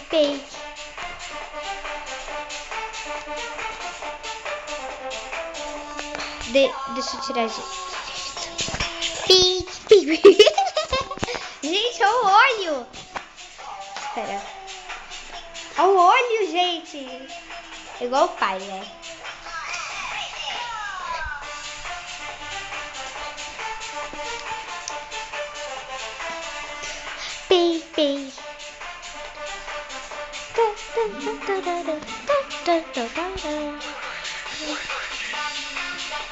Pei. Deixa eu tirar isso. Pi. Gente, olha o olho. Espera. Olha o olho, gente. Igual o pai, né? Pei.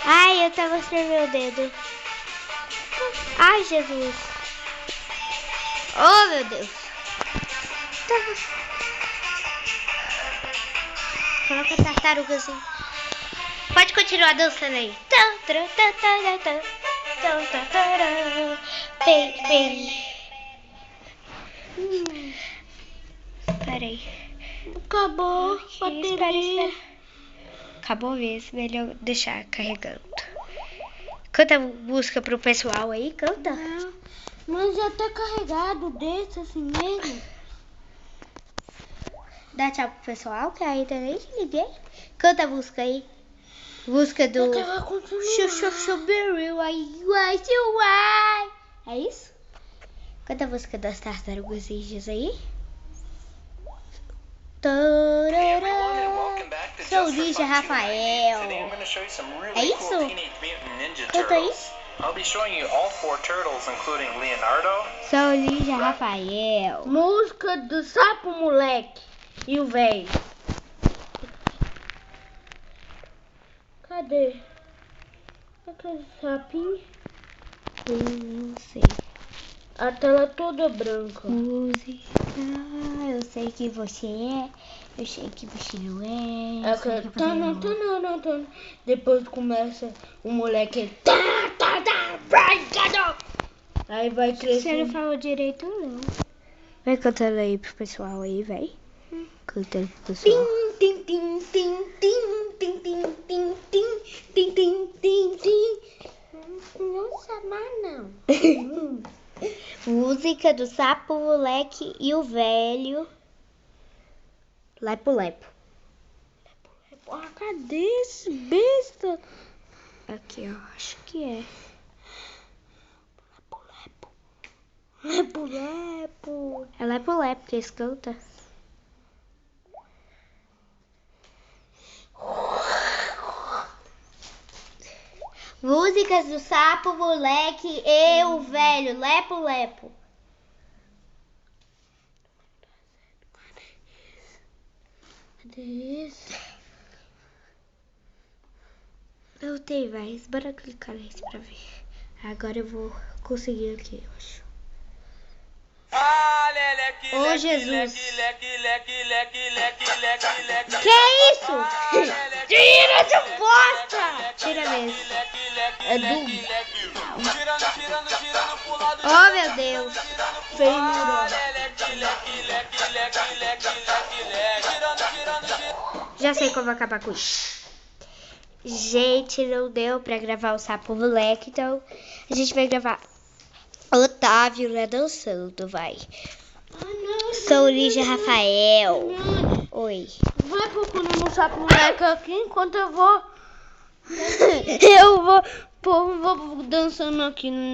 Ai, eu tava mostrando meu dedo. Ai, Jesus. Oh, meu Deus. Coloca a tartaruga assim. Pode continuar dançando aí. Pei. Peraí. Acabou. Espera. Acabou mesmo, melhor deixar carregando. Canta música pro pessoal aí, canta. Não, mas já tá carregado desse assim mesmo. Dá tchau pro pessoal, que ainda nem liguei. Canta a música aí. Música do... É isso? Canta a música das tartarugas ninjas aí. Sou o Ninja Rafael. É isso? Canta isso. I'll be showing you all 4 turtles, including Leonardo. Sou o Ninja Rafael. Música do sapo moleque e o velho. Cadê? Aquele sapinho? Não sei. A tela toda branca. Música, eu sei que você é, eu sei que você não é. É que depois começa o moleque. Aí vai Você crescer. não falou direito, não. Vai cantando aí pro pessoal aí, vai. Cantando pro pessoal. Não chama não. Música do sapo, moleque e o velho. Lepo. Ah, cadê esse besta? Aqui, ó, acho que é. Lepo. É lepo que eles cantam. Músicas do sapo, moleque e o velho. Lepo. Cadê esse? Eu tenho mais. Bora clicar nesse pra ver. Agora eu vou conseguir aqui, eu acho. Ô, Jesus. Que é isso? Tira de bosta! Tira mesmo. É do... Oh, meu Deus. Já sei como acabar com isso. Gente, não deu pra gravar o sapo moleque, então a gente vai gravar Otávio lá dançando, vai. Sou Lígia Rafael. Oi. Vai procurando um sapo moleque aqui enquanto eu vou... vou dançando aqui